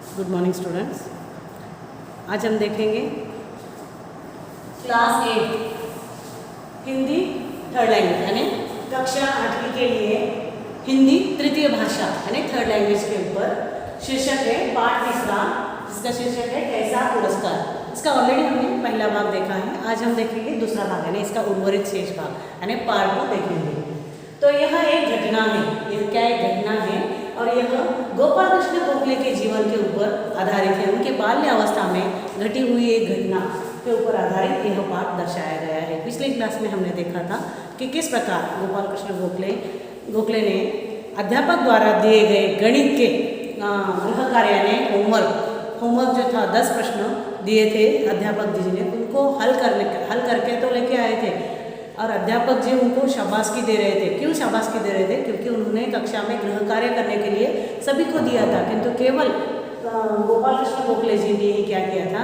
Good morning students. आज हम देखेंगे क्लास 8 हिंदी थर्ड लैंग्वेज यानी कक्षा 8वीं के लिए हिंदी तृतीय भाषा यानी थर्ड लैंग्वेज के ऊपर शीर्षक है पाठ तीसरा, जिसका शीर्षक है कैसा पुरस्कार। इसका ऑलरेडी हमने पहला भाग देखा है। आज हम देखेंगे दूसरा भाग यानी इसका उर्वरित शेष भाग यानी पार्ट 2 देखेंगे। तो यह एक घटना है, यह क्या एक घटना है और यह गोपाल कृष्ण गोखले के जीवन के ऊपर आधारित है। उनके बाल्यावस्था में घटी हुई एक घटना के ऊपर आधारित यह पाठ दर्शाया गया है। पिछले क्लास में हमने देखा था कि किस प्रकार गोपाल कृष्ण गोखले ने अध्यापक द्वारा दिए गए गणित के गृह कार्य यानी होमवर्क जो था 10 प्रश्न दिए थे अध्यापक जी ने, उनको हल करके तो लेके आए थे और अध्यापक जी उनको शाबाशी दे रहे थे। क्यों शाबाशी दे रहे थे? क्योंकि उन्होंने कक्षा में गृह कार्य करने के लिए सभी को दिया था, किंतु केवल गोपाल कृष्ण गोखले जी ने ही क्या किया था,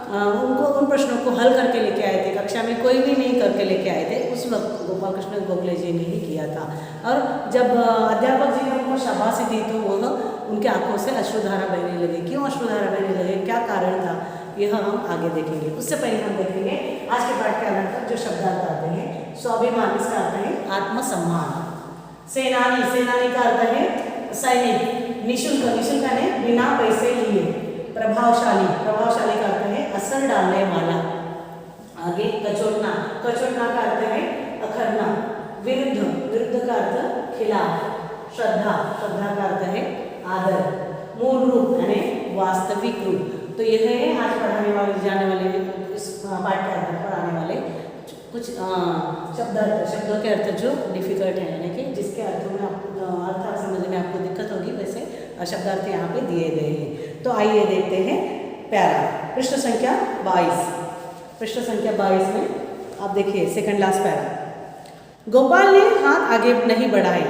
उनको उन प्रश्नों को हल करके लेके आए थे। कक्षा में कोई भी नहीं करके लेके आए थे। उस वक्त गोपाल कृष्ण गोखले जी ने ही किया था। और जब अध्यापक जी ने उनको शाबाशी दी तो वह उनके आंखों से अश्रुधारा बहने लगी। क्यों अश्रुधारा बहने लगे, क्या कारण था, यह हम आगे देखेंगे। उससे पहले हम देखेंगे आज के पाठ के आधार पर जो शब्दार्थ आते हैं। स्वाभिमान, इसका अर्थ है आत्मसम्मान। सेनानी का अर्थ है सैनिक। निःशुल्क यानी बिना पैसे लिए। प्रभावशाली का अर्थ है असर डालने वाला। आगे कचोटना का अर्थ है अखरना। विरुद्ध का अर्थ खिलाफ। श्रद्धा का अर्थ है आदर। मूल रूप यानी वास्तविक रूप। तो यह है आज जाने वाले इस पाठ के आधार पर आने वाले कुछ शब्दों के अर्थ जो डिफिकल्ट हैं, यानी कि जिसके अर्थों में अर्थ समझने में आपको दिक्कत होगी, वैसे शब्दार्थ यहाँ पे दिए गए हैं। तो आइए देखते हैं प्यारा पृष्ठ संख्या 22 में आप देखिए सेकंड लास्ट पैरा। गोपाल ने हाथ आगे नहीं बढ़ाए।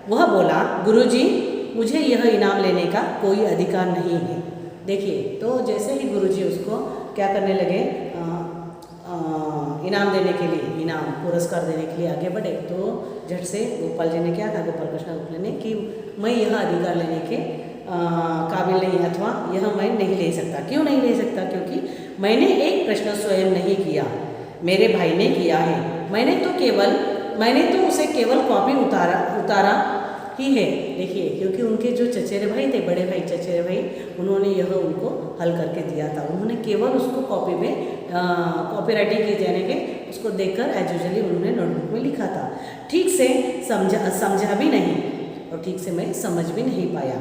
वह बोला, गुरुजी मुझे यह इनाम लेने का कोई अधिकार नहीं है। देखिए, तो जैसे ही गुरुजी उसको क्या करने लगे, इनाम देने के लिए, पुरस्कार देने के लिए आगे बढ़े, तो झट से गोपाल जी ने क्या कहा, गोपाल कृष्ण गोखले ने, कि मैं यह अधिकार लेने के काबिल नहीं, अथवा यह मैं नहीं ले सकता। क्यों नहीं ले सकता? क्योंकि मैंने एक प्रश्न स्वयं नहीं किया, मेरे भाई ने किया है। मैंने तो उसे केवल कॉपी उतारा ही है। देखिए, क्योंकि उनके जो चचेरे भाई थे, बड़े भाई चचेरे भाई, उन्होंने यह उनको हल करके दिया था। उन्होंने केवल उसको कॉपी में कॉपी राइटिंग की, यानी कि उसको देखकर एज यूजुअली उन्होंने नोटबुक में लिखा था। ठीक से समझा भी नहीं और ठीक से मैं समझ भी नहीं पाया।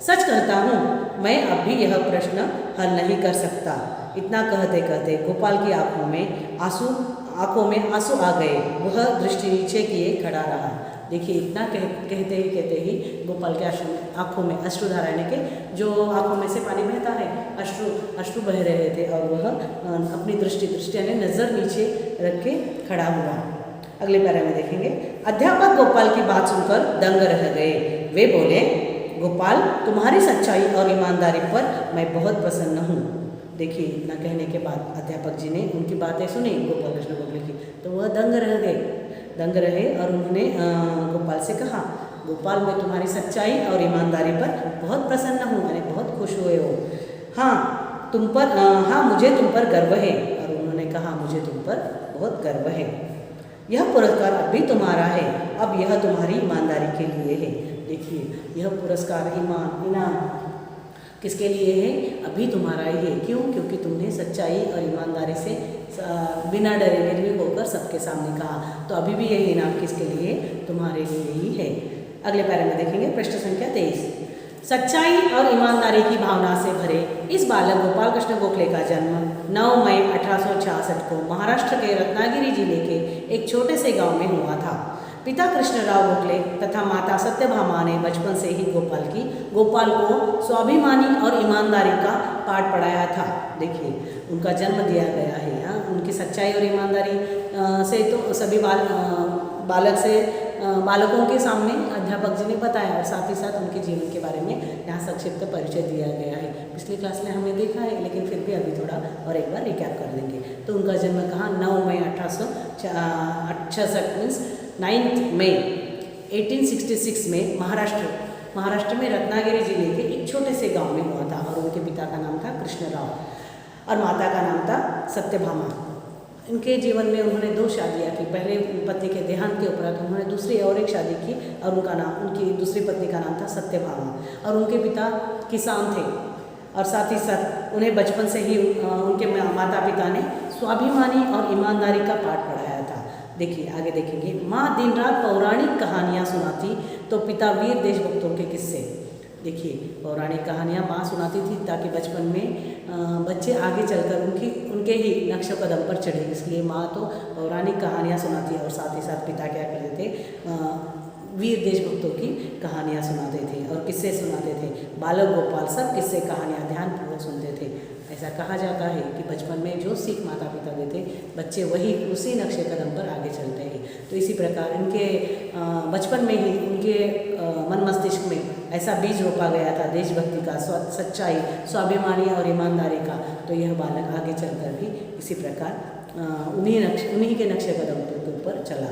सच कहता हूँ, मैं अब भी यह प्रश्न हल नहीं कर सकता। इतना कहते कहते गोपाल की आंखों में आंसू आ गए। वह दृष्टि नीचे किए खड़ा रहा। देखिए, इतना कहते ही गोपाल के आंखों में अश्रुधारा, यानी कि जो आंखों में से पानी बहता है, अश्रु बह रहे थे और वह अपनी दृष्टि यानी नज़र नीचे रख के खड़ा हुआ। अगले पैरा में देखेंगे। अध्यापक गोपाल की बात सुनकर दंग रह गए। वे बोले, गोपाल तुम्हारी सच्चाई और ईमानदारी पर मैं बहुत प्रसन्न हूँ। देखिए, इतना कहने के बाद अध्यापक जी ने उनकी बातें सुनी गोपाल कृष्ण गोखले की, तो वह दंग रहे और उन्होंने गोपाल से कहा, गोपाल मैं तुम्हारी सच्चाई और ईमानदारी पर बहुत प्रसन्न हूँ, यानी बहुत खुश हुए हो। हाँ मुझे तुम पर गर्व है। और उन्होंने कहा, मुझे तुम पर बहुत गर्व है। यह पुरस्कार अब भी तुम्हारा है, अब यह तुम्हारी ईमानदारी के लिए है। देखिए, यह पुरस्कार इनाम किसके लिए है? अभी तुम्हारा ही है। क्यों? क्योंकि तुमने सच्चाई और ईमानदारी से बिना डरे निर्भीक होकर सबके सामने कहा। तो अभी भी यह इनाम किसके लिए? तुम्हारे लिए ही है। अगले पैरे में देखेंगे पृष्ठ संख्या 23। सच्चाई और ईमानदारी की भावना से भरे इस बालक गोपाल कृष्ण गोखले का जन्म 9 मई 1866 को महाराष्ट्र के रत्नागिरी जिले के एक छोटे से गांव में हुआ था। पिता कृष्णराव गोखले तथा माता सत्यभामा ने बचपन से ही गोपाल को स्वाभिमानी और ईमानदारी का पाठ पढ़ाया था। देखिए, उनका जन्म दिया गया है। उनकी सच्चाई और ईमानदारी से तो सभी बालकों के सामने अध्यापक जी ने बताया और साथ ही साथ उनके जीवन के बारे में यहाँ संक्षिप्त परिचय दिया गया है। पिछली क्लास में हमने देखा है, लेकिन फिर भी अभी थोड़ा और एक बार रिकैप कर देंगे। तो उनका जन्म कहाँ? 9 मई 1866 मीन्स 9 मई 1866 में महाराष्ट्र महाराष्ट्र में रत्नागिरी जिले के एक छोटे से गांव में हुआ था और उनके पिता का नाम था कृष्णराव और माता का नाम था सत्यभामा। इनके जीवन में उन्होंने 2 शादियाँ की। पहले पति के देहांत के उपरांत उन्होंने दूसरी और एक शादी की और उनकी दूसरी पत्नी का नाम था सत्यभामा और उनके पिता किसान थे और साथ ही साथ उन्हें बचपन से ही उनके माता पिता ने स्वाभिमानी और ईमानदारी का पाठ पढ़ाया था। देखिए आगे देखेंगे। माँ दिन रात पौराणिक कहानियाँ सुनाती तो पिता वीर देशभक्तों के किस्से। देखिए पौराणिक कहानियाँ माँ सुनाती थी ताकि बचपन में बच्चे आगे चलकर उनके ही नक्श कदम पर चढ़े, इसलिए माँ तो पौराणिक कहानियाँ सुनाती है और साथ ही साथ पिता क्या करते थे, वीर देशभक्तों की कहानियाँ सुनाते थे और किस्से सुनाते थे। बालक गोपाल सब किस्से कहानियाँ ध्यानपूर्वक सुनते थे। ऐसा कहा जाता है कि बचपन में जो सीख माता पिता देते बच्चे वही उसी नक्शे कदम पर आगे चलते हैं। तो इसी प्रकार इनके बचपन में ही उनके मन मस्तिष्क में ऐसा बीज रोपा गया था देशभक्ति का, सच्चाई, स्वाभिमानी और ईमानदारी का। तो यह बालक आगे चलकर भी इसी प्रकार उन्हीं के नक्शे कदम के ऊपर चला।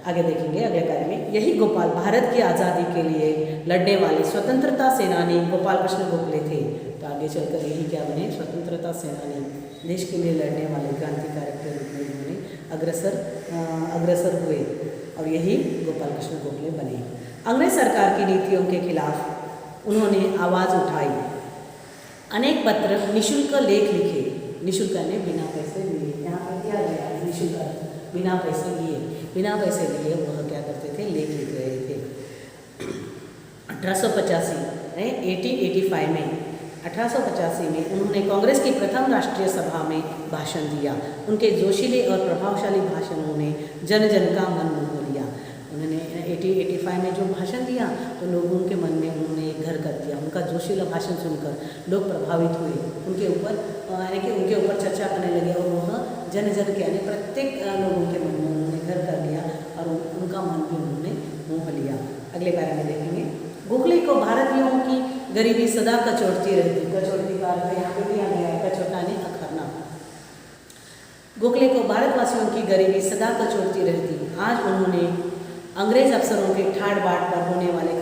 आगे देखेंगे अगले कार्य में। यही गोपाल भारत की आज़ादी के लिए लड़ने वाले स्वतंत्रता सेनानी गोपाल कृष्ण गोखले थे। तो आगे चलकर यही क्या बने, स्वतंत्रता सेनानी, देश के लिए लड़ने वाले क्रांतिकारक के रूप में उन्होंने अग्रसर हुए और यही गोपाल कृष्ण गोखले बने। अंग्रेज सरकार की नीतियों के खिलाफ उन्होंने आवाज़ उठाई। अनेक पत्र, निःशुल्क लेख लिखे। निःशुल्क ने बिना पैसे लिए, यहाँ पर दिया गया निःशुल्क, बिना पैसे लिए वह क्या करते थे, लेख लिख रहे थे। 1885 में उन्होंने कांग्रेस की प्रथम राष्ट्रीय सभा में भाषण दिया। उनके जोशीले और प्रभावशाली भाषणों ने जन जन का मन मोह लिया। उन्होंने 1885 में जो भाषण दिया तो लोगों के मन में उन्होंने एक घर कर दिया। उनका जोशीला भाषण सुनकर लोग प्रभावित हुए, उनके ऊपर चर्चा करने लगे और वह जन जन के यानी प्रत्येक लोगों के मन में उन्होंने घर कर लिया और उनका मन भी उन्होंने मोह लिया। अगले बारे में देखेंगे। गोखले को भारतीयों की गरीबी सदा कचोटती रहती। कचोटती का अर्थ यहाँ पे दिया गया है, कचोटाने अखरना। गोखले को भारतवासियों की गरीबी सदा कचोटती रहती। आज उन्होंने अंग्रेज अफसरों के ठाड़ बाट पर होने वाले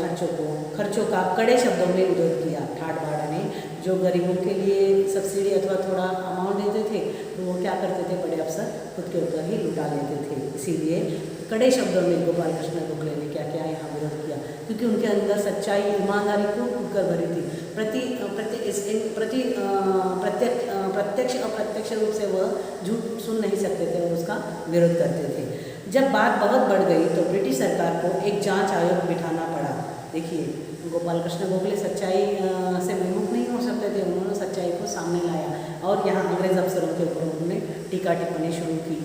खर्चों का कड़े शब्दों में विरोध किया। ठाड़ बाट ने जो गरीबों के लिए सब्सिडी अथवा थोड़ा अमाउंट देते थे तो वो क्या करते थे, बड़े अफसर खुद के ऊपर ही लुटा लेते थे। इसीलिए कड़े शब्दों में गोपाल कृष्ण गोखले ने क्या किया, यहाँ विरोध किया, क्योंकि उनके अंदर सच्चाई, ईमानदारी को कर भरी थी। प्रत्यक्ष अप्रत्यक्ष रूप से वह झूठ सुन नहीं सकते थे और उसका विरोध करते थे। जब बात बहुत बढ़ गई तो ब्रिटिश सरकार को एक जांच आयोग बिठाना पड़ा। देखिए गोपाल कृष्ण गोखले सच्चाई से विमुख नहीं हो सकते थे, उन्होंने सच्चाई को सामने लाया और यहाँ अंग्रेज अफसरों के ऊपर उन्होंने टीका टिप्पणी शुरू की।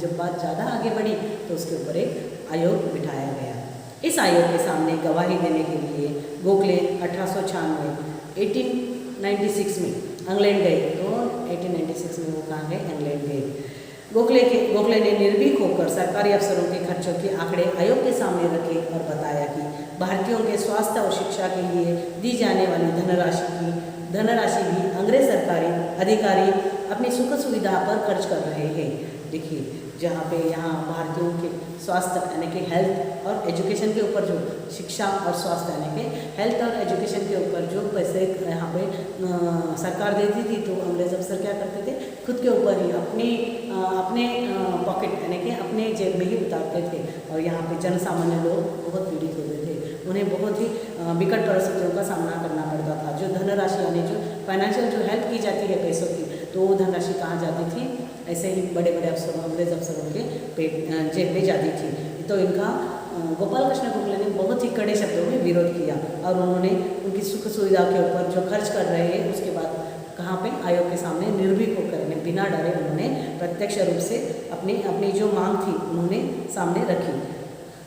जब बात ज़्यादा आगे बढ़ी तो उसके ऊपर एक आयोग बिठाया गया। इस आयोग के सामने गवाही देने के लिए गोखले 1896 में इंग्लैंड गए। तो 1896 में वो कहाँ गए, इंग्लैंड गए। गोखले ने निर्भीक होकर सरकारी अफसरों के खर्चों के आंकड़े आयोग के सामने रखे और बताया कि भारतीयों के स्वास्थ्य और शिक्षा के लिए दी जाने वाली धनराशि भी अंग्रेज सरकारी अधिकारी अपनी सुख सुविधा पर खर्च कर रहे हैं। देखिए यहाँ भारतीयों के स्वास्थ्य यानी कि हेल्थ और एजुकेशन के ऊपर जो शिक्षा और स्वास्थ्य यानी कि हेल्थ और एजुकेशन के ऊपर जो पैसे यहाँ पे सरकार देती थी तो अंग्रेज अफसर क्या करते थे, खुद के ऊपर ही अपने पॉकेट यानी कि अपने जेब में ही उतारते थे और यहाँ पे जन सामान्य लोग बहुत पीड़ित होते थे। उन्हें बहुत ही विकट परिस्थितियों का सामना करना पड़ता था। जो धनराशि यानी जो फाइनेंशियल जो हेल्प की जाती है पैसों की, तो वो धनराशि कहाँ जाती थी, ऐसे ही बड़े बड़े अफसरों अंग्रेज अफसरों के जेब में जाती थी। तो इनका गोपाल कृष्ण गोखले ने बहुत ही कड़े शब्दों में विरोध किया और उन्होंने उनकी सुख सुविधा के ऊपर जो खर्च कर रहे हैं उसके बाद कहाँ पे आयोग के सामने निर्भीक होकर बिना डरे उन्होंने प्रत्यक्ष रूप से अपनी जो मांग थी उन्होंने सामने रखी।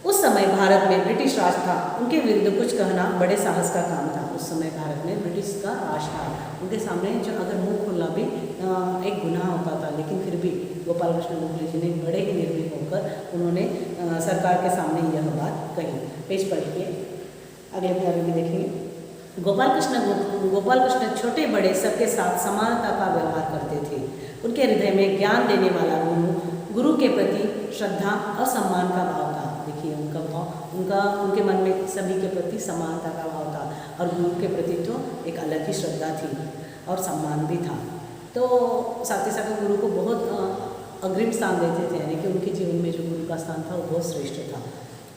उस समय भारत में ब्रिटिश राज था, उनके विरुद्ध कुछ कहना बड़े साहस का काम था। उस समय भारत में ब्रिटिश का राज था, उनके सामने जो अगर मुंह खोलना भी एक गुनाह होता था, लेकिन फिर भी गोपाल कृष्ण गोखले जी ने बड़े ही निर्भीक होकर उन्होंने सरकार के सामने यह बात कही। पेज पढ़िए, अगले पैरे में देखेंगे। गोपाल कृष्ण छोटे बड़े सबके साथ समानता का व्यवहार करते थे। उनके हृदय में ज्ञान देने वाला गुरु के प्रति श्रद्धा और सम्मान का भाव था। देखिए उनका भाव उनके मन में सभी के प्रति समानता का भाव था और गुरु के प्रति तो एक अलग ही श्रद्धा थी और सम्मान भी था। तो साथ ही साथ गुरु को बहुत अग्रिम स्थान देते थे, यानी कि उनके जीवन में जो गुरु का स्थान था वो बहुत श्रेष्ठ था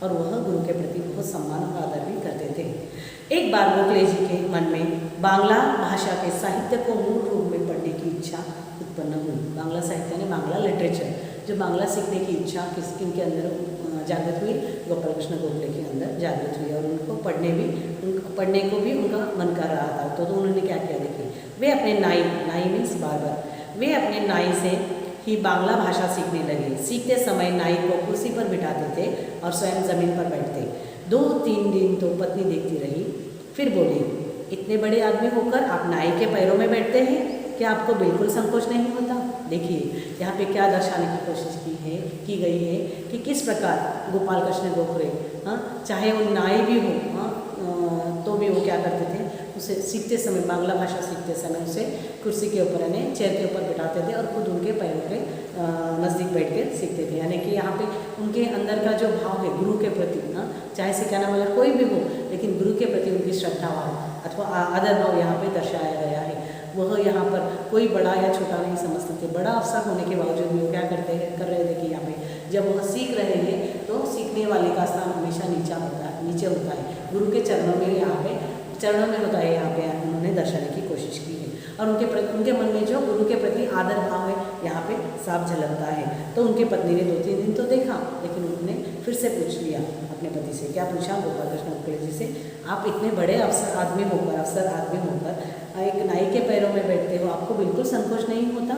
और वह गुरु के प्रति बहुत सम्मान और आदर भी करते थे। एक बार गोखले जी के मन में बांग्ला भाषा के साहित्य को मूल रूप में पढ़ने की इच्छा उत्पन्न हुई। बांग्ला साहित्य ने बांग्ला लिटरेचर, जो बांग्ला सीखने की इच्छा किनके अंदर जागृत हुई, गोपाल कृष्ण गोखले के अंदर जागृत हुई और उनको पढ़ने को भी उनका मन कर रहा था। तो उन्होंने क्या किया, देखिए, वे अपने नाई मीन्स बार्बर, वे अपने नाई से ही बांग्ला भाषा सीखने लगे। सीखते समय नाई को कुर्सी पर बिठाते थे और स्वयं जमीन पर बैठते। 2-3 दिन तो पत्नी देखती रही, फिर बोली, इतने बड़े आदमी होकर आप नाई के पैरों में बैठते हैं, क्या आपको बिल्कुल संकोच नहीं होता? देखिए यहाँ पे क्या दर्शाने की कोशिश की गई है कि किस प्रकार गोपाल कृष्ण गोखले चाहे वो नाई भी हो तो भी वो क्या करते थे, उसे सीखते समय, बांग्ला भाषा सीखते समय उसे कुर्सी के ऊपर यानी चेयर के ऊपर बिठाते थे और खुद उनके पैरों के नज़दीक बैठ के सीखते थे। यानी कि यहाँ पे उनके अंदर का जो भाव है गुरु के प्रति, चाहे सिखाने वाला कोई भी हो, लेकिन गुरु के प्रति उनकी श्रद्धा भाव अथवा आदर भाव यहाँ पे दर्शाया गया है। वह यहाँ पर कोई बड़ा या छोटा नहीं समझते थे। बड़ा अवसर होने के बावजूद भी वो क्या कर रहे थे कि यहाँ पे जब वह सीख रहे हैं तो सीखने वाले का स्थान हमेशा नीचे होता है, गुरु के चरणों में होता है। यहाँ पे उन्होंने दर्शाने की कोशिश की है और उनके मन में जो गुरु के प्रति आदर भाव है यहाँ पे साफ झलकता है। तो उनकी पत्नी ने 2-3 दिन तो देखा, लेकिन उन्होंने फिर से पूछ लिया अपने पति से। क्या पूछा? गोपाल कृष्ण गोखले जी से, आप इतने बड़े अफसर आदमी होकर एक नाई के पैरों में बैठते हो, आपको बिल्कुल संकोच नहीं होता?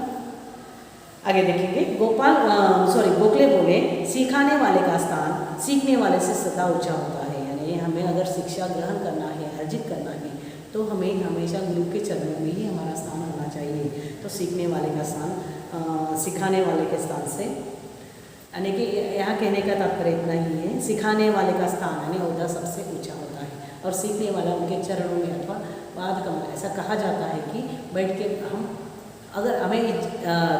आगे देखेंगे। गोखले बोले, सिखाने वाले का स्थान सीखने वाले से सदा ऊंचा होता है। यानी हमें अगर शिक्षा ग्रहण करना है, अर्जित करना है, तो हमें हमेशा गुरु के चरणों में ही हमारा स्थान होना चाहिए। तो सीखने वाले का स्थान सिखाने वाले के स्थान से, यानी कि यहाँ कहने का तात्पर्य इतना ही है, सिखाने वाले का स्थान यानी ओहदा सबसे ऊंचा होता है और सीखने वाला उनके चरणों में अथवा पाद कमल। ऐसा कहा जाता है कि बैठ के अगर हमें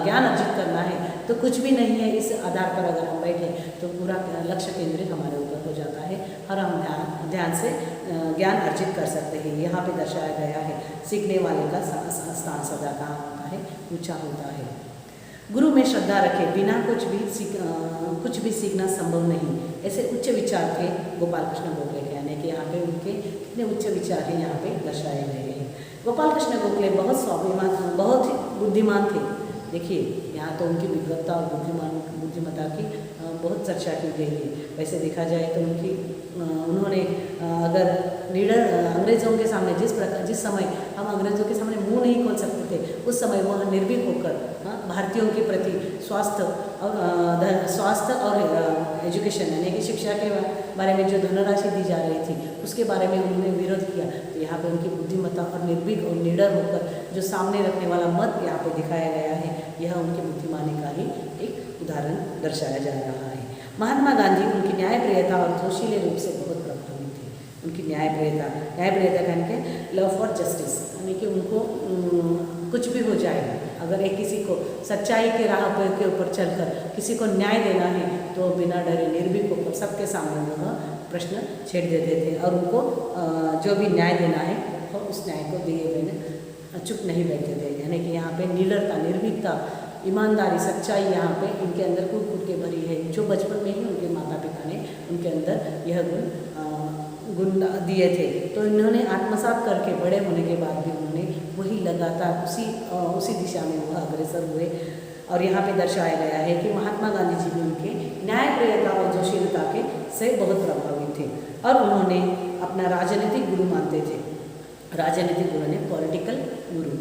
ज्ञान अर्जित करना है तो कुछ भी नहीं है, इस आधार पर अगर हम बैठे तो पूरा लक्ष्य केंद्रित हमारे ऊपर हो जाता है और हम ध्यान से ज्ञान अर्जित कर सकते हैं। यहाँ पे दर्शाया गया है सीखने वाले का स्थान सदा कहाँ होता है, ऊंचा होता है। गुरु में श्रद्धा रखे बिना कुछ भी सीखना संभव नहीं, ऐसे उच्च विचार थे गोपाल कृष्ण गोखले के। यानी कि यहाँ पे उनके कितने उच्च विचार हैं यहाँ पे दर्शाए गए हैं। गोपाल कृष्ण गोखले बहुत ही बुद्धिमान थे। देखिए यहाँ तो उनकी विद्वत्ता और बुद्धिमत्ता की बहुत चर्चा की गई है। वैसे देखा जाए तो उन्होंने अगर अंग्रेज़ों के सामने जिस समय हम अंग्रेज़ों के सामने मुंह नहीं खोल सकते थे, उस समय वह निर्भीक होकर भारतीयों के प्रति स्वास्थ्य और एजुकेशन यानी कि शिक्षा के बारे में जो धनराशि दी जा रही थी उसके बारे में उन्होंने विरोध किया। तो यहाँ पे उनकी बुद्धिमत्ता और निर्भीक और निडर होकर जो सामने रखने वाला मत यहाँ पे दिखाया गया है, यह उनकी बुद्धिमानी का ही एक उदाहरण दर्शाया जा रहा है। महात्मा गांधी उनकी न्यायप्रियता और जोशीले रूप से बहुत प्रभावित थे। उनकी न्यायप्रियता कहने के लव फॉर जस्टिस, यानी कि उनको कुछ भी हो जाए, अगर एक किसी को सच्चाई के राह के ऊपर चलकर किसी को न्याय देना है तो बिना डरे निर्भीक होकर सबके सामने वह प्रश्न छेड़ देते थे और उनको जो भी न्याय देना है और उस न्याय को दिए बिना चुप नहीं बैठते थे। यानी कि यहाँ पे निडरता, निर्भीकता, ईमानदारी, सच्चाई यहाँ पे इनके अंदर कूट के भरी है, जो बचपन में ही उनके माता पिता ने उनके अंदर यह गुण दिए थे। तो इन्होंने आत्मसात करके बड़े होने के बाद भी उन्होंने वही लगातार उसी दिशा में वह अग्रसर हुए। और यहाँ पे दर्शाया गया है कि महात्मा गांधी जी भी उनके न्यायप्रियता और जोशीलता से बहुत प्रभावित थे और उन्होंने अपना राजनीतिक गुरु मानते थे। राजनीतिक गुरु ने पॉलिटिकल गुरु।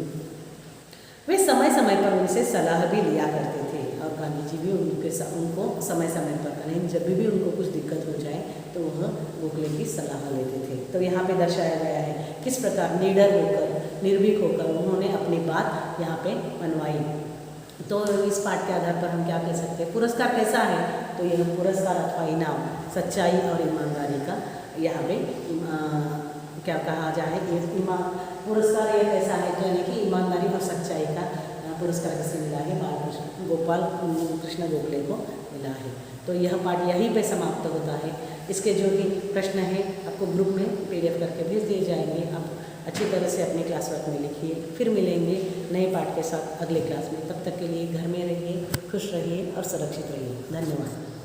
वे समय समय पर उनसे सलाह भी लिया करते थे और गांधी जी भी उनको समय समय पर, यानी जब भी उनको कुछ दिक्कत हो जाए तो वह गोखले की सलाह लेते थे। तो यहाँ पे दर्शाया गया है किस प्रकार निडर होकर, निर्भीक होकर उन्होंने अपनी बात यहाँ पे मनवाई। तो इस पाठ के आधार पर हम क्या कह सकते हैं, पुरस्कार कैसा है? तो यह पुरस्कार अथवा इनाम सच्चाई और ईमानदारी का यहाँ पे क्या कहा जाए, पुरस्कार ये कैसा है तो यानी कि ईमानदारी और सच्चाई का पुरस्कार किसे मिला है, गोपाल कृष्ण गोखले को मिला है। तो यह पाठ यहीं पे समाप्त होता है। इसके जो भी प्रश्न हैं आपको ग्रुप में PDF करके भेज दिए जाएंगे। आप अच्छी तरह से अपने क्लास वर्क में लिखिए। फिर मिलेंगे नए पाठ के साथ अगले क्लास में। तब तक के लिए घर में रहिए, खुश रहिए और सुरक्षित रहिए। धन्यवाद।